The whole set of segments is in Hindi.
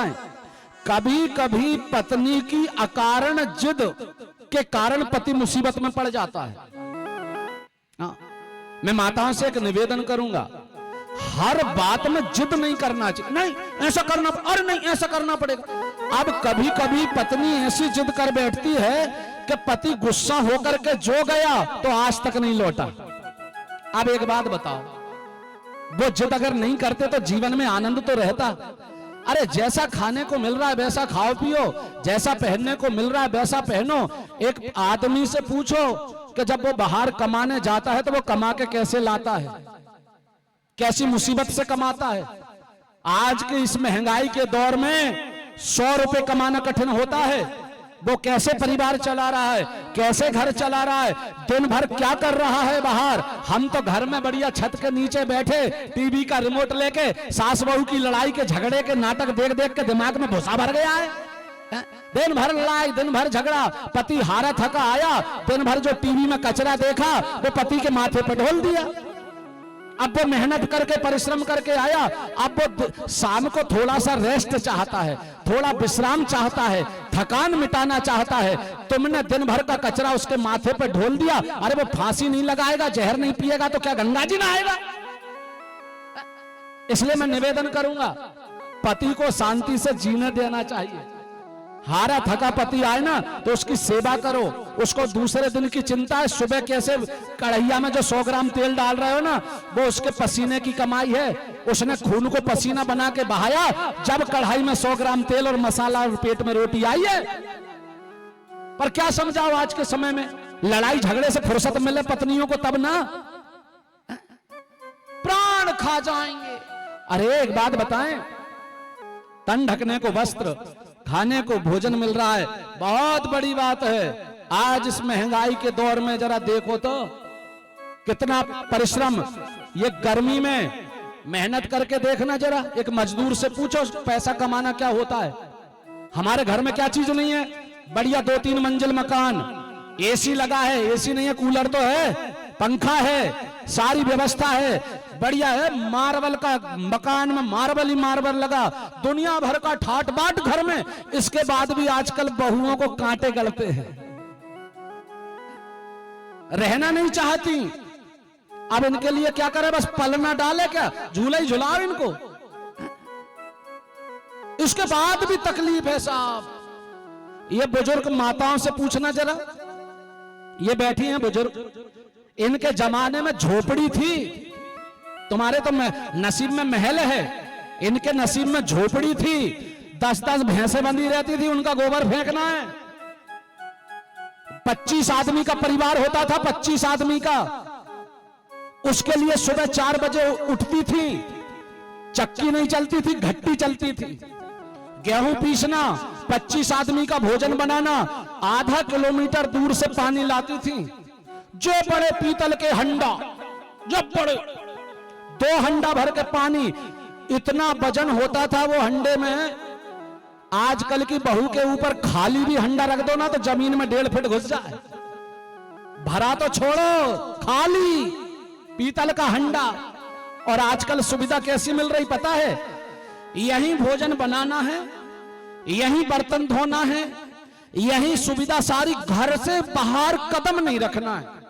बताएं, कभी कभी पत्नी की अकारण जिद के कारण पति मुसीबत में पड़ जाता है। हाँ, मैं माताओं से एक निवेदन करूंगा, हर बात में जिद नहीं करना चाहिए। नहीं ऐसा करना, अरे नहीं ऐसा करना पड़ेगा। अब कभी कभी पत्नी ऐसी जिद कर बैठती है कि पति गुस्सा होकर के जो गया तो आज तक नहीं लौटा। अब एक बात बताओ, वो जिद अगर नहीं करते तो जीवन में आनंद तो रहता। अरे जैसा खाने को मिल रहा है वैसा खाओ पियो, जैसा पहनने को मिल रहा है वैसा पहनो। एक आदमी से पूछो कि जब वो बाहर कमाने जाता है तो वो कमा के कैसे लाता है, कैसी मुसीबत से कमाता है। आज के इस महंगाई के दौर में 100 रुपए कमाना कठिन होता है। वो कैसे परिवार चला रहा है, कैसे घर चला रहा है, दिन भर क्या कर रहा है बाहर। हम तो घर में बढ़िया छत के नीचे बैठे टीवी का रिमोट लेके सास बहू की लड़ाई के झगड़े के नाटक देख देख के दिमाग में भूसा भर गया है। दिन भर लड़ाई, दिन भर झगड़ा, पति हारा थका आया, दिन भर जो टीवी में कचरा देखा वो पति के माथे पर ढोल दिया। अब वो मेहनत करके परिश्रम करके आया, अब वो शाम को थोड़ा सा रेस्ट चाहता है, थोड़ा विश्राम चाहता है, थकान मिटाना चाहता है। तुमने दिन भर का कचरा उसके माथे पर ढोल दिया। अरे वो फांसी नहीं लगाएगा, जहर नहीं पिएगा तो क्या गंगा जी नहाएगा? इसलिए मैं निवेदन करूंगा, पति को शांति से जीने देना चाहिए। हारा थका पति आए ना तो उसकी सेवा करो। उसको दूसरे दिन की चिंता है, सुबह कैसे कढ़ैया में जो 100 ग्राम तेल डाल रहे हो ना, वो उसके पसीने की कमाई है। उसने खून को पसीना बना के बहाया, जब कढ़ाई में 100 ग्राम तेल और मसाला और पेट में रोटी आई है। पर क्या समझाओ, आज के समय में लड़ाई झगड़े से फुर्सत मिले पत्नियों को तब ना, प्राण खा जाएंगे। अरे एक बात बताएं, तन ढकने को वस्त्र, खाने को भोजन मिल रहा है, बहुत बड़ी बात है। आज इस महंगाई के दौर में जरा देखो तो कितना परिश्रम। ये गर्मी में मेहनत करके देखना, जरा एक मजदूर से पूछो पैसा कमाना क्या होता है। हमारे घर में क्या चीज नहीं है, बढ़िया 2-3 मंजिल मकान, एसी लगा है, एसी नहीं है कूलर तो है, पंखा है, सारी व्यवस्था है, बढ़िया है। मार्बल का मकान में मार्बल ही मार्बल लगा, दुनिया भर का ठाट बाट घर में। इसके बाद भी आजकल बहुओं को कांटे गलते हैं, रहना नहीं चाहती। अब इनके लिए क्या करे, बस पलना डाले क्या, झूला ही झुलाओ इनको। इसके बाद भी तकलीफ है साहब। ये बुजुर्ग माताओं से पूछना जरा, ये बैठी हैं बुजुर्ग, इनके जमाने में झोपड़ी थी, तुम्हारे तो नसीब में महल है, इनके नसीब में झोपड़ी थी। 10-10 भैंसें बंधी रहती थी, उनका गोबर फेंकना है। 25 आदमी का परिवार होता था, 25 आदमी का। उसके लिए सुबह 4 बजे उठती थी, चक्की नहीं चलती थी, घट्टी चलती थी। गेहूं पीसना, 25 आदमी का भोजन बनाना, आधा किलोमीटर दूर से पानी लाती थी। जो बड़े पीतल के हंडा, जब बड़े 2 हंडा भर के पानी, इतना वजन होता था वो हंडे में। आजकल की बहू के ऊपर खाली भी हंडा रख दो ना तो जमीन में 1.5 फीट घुस जाए। भरा तो छोड़ो, खाली पीतल का हंडा। और आजकल सुविधा कैसी मिल रही पता है, यहीं भोजन बनाना है, यहीं बर्तन धोना है, यहीं सुविधा सारी, घर से बाहर कदम नहीं रखना है।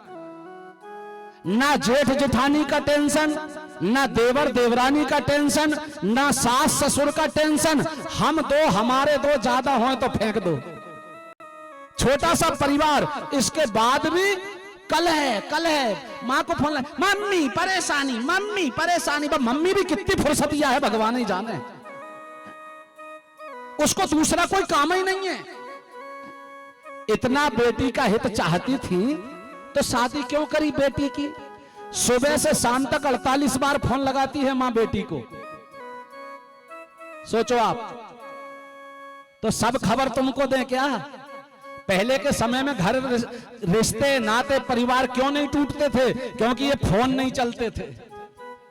ना जेठ जेठानी का टेंशन, ना देवर देवरानी का टेंशन, ना सास ससुर का टेंशन। हम दो, हमारे 2 ज्यादा हो तो फेंक दो। छोटा सा परिवार, इसके बाद भी कल है। माँ को फोन, मम्मी परेशानी, मम्मी परेशानी। मम्मी भी कितनी फुर्सतिया है भगवान ही जाने, उसको दूसरा कोई काम ही नहीं है। इतना बेटी का हित चाहती थी तो शादी क्यों करी बेटी की। सुबह से शाम तक 48 बार फोन लगाती है मां बेटी को। सोचो आप, तो सब खबर तुमको दें क्या? पहले के समय में घर, रिश्ते, नाते, परिवार क्यों नहीं टूटते थे? क्योंकि ये फोन नहीं चलते थे,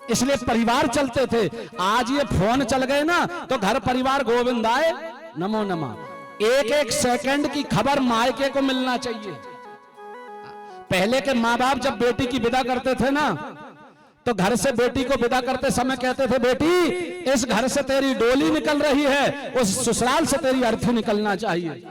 इसलिए परिवार चलते थे। आज ये फोन चल गए ना तो घर परिवार गोविंदाय नमो नमः। एक सेकंड की खबर मायके को मिलना चाहिए। पहले के माँ बाप जब बेटी की विदा करते थे ना तो घर से बेटी को विदा करते समय कहते थे, बेटी इस घर से तेरी डोली निकल रही है, उस ससुराल से तेरी अर्थी निकलना चाहिए।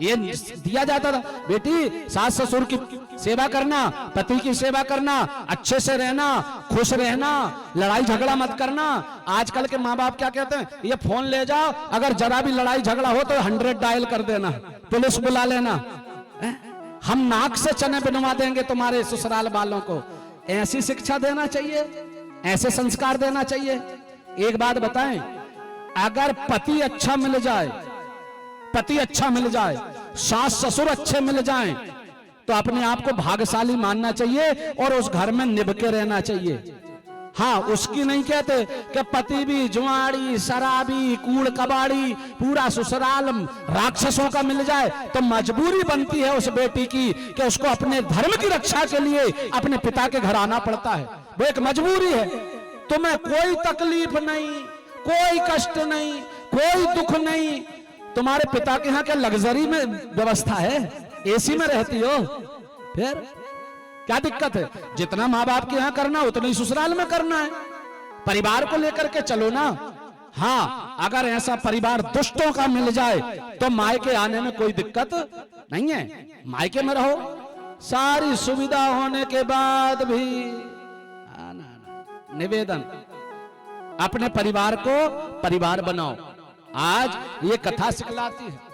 ये दिया जाता था। बेटी सास ससुर की सेवा करना, पति की सेवा करना, अच्छे से रहना, खुश रहना, लड़ाई झगड़ा मत करना। आजकल के माँ बाप क्या कहते हैं, ये फोन ले जाओ, अगर जरा भी लड़ाई झगड़ा हो तो 100 डायल कर देना, पुलिस बुला लेना, हम नाक से चने बनवा देंगे तुम्हारे ससुराल वालों को। ऐसी शिक्षा देना चाहिए, ऐसे संस्कार देना चाहिए। एक बात बताएं, अगर पति अच्छा मिल जाए, पति अच्छा मिल जाए, सास ससुर अच्छे मिल जाएं, तो अपने आप को भाग्यशाली मानना चाहिए और उस घर में निभ के रहना चाहिए। हाँ, उसकी नहीं कहते कि पति भी जुआड़ी, शराबी, कूड़ कबाड़ी, पूरा ससुराल राक्षसों का मिल जाए, तो मजबूरी बनती है उस बेटी की कि उसको अपने धर्म की रक्षा के लिए अपने पिता के घर आना पड़ता है। वो एक मजबूरी है। तुम्हें कोई तकलीफ नहीं, कोई कष्ट नहीं, कोई दुख नहीं। तुम्हारे पिता के यहाँ क्या लग्जरी में व्यवस्था है, एसी में रहती हो, फिर क्या दिक्कत है? जितना माँ बाप के यहाँ करना उतना ही ससुराल में करना है। परिवार को लेकर के चलो ना। हाँ, अगर ऐसा परिवार दुष्टों का मिल जाए तो मायके आने में कोई दिक्कत नहीं है, मायके में रहो। सारी सुविधा होने के बाद भी निवेदन, अपने परिवार को परिवार बनाओ। आज ये कथा सिखलाती है।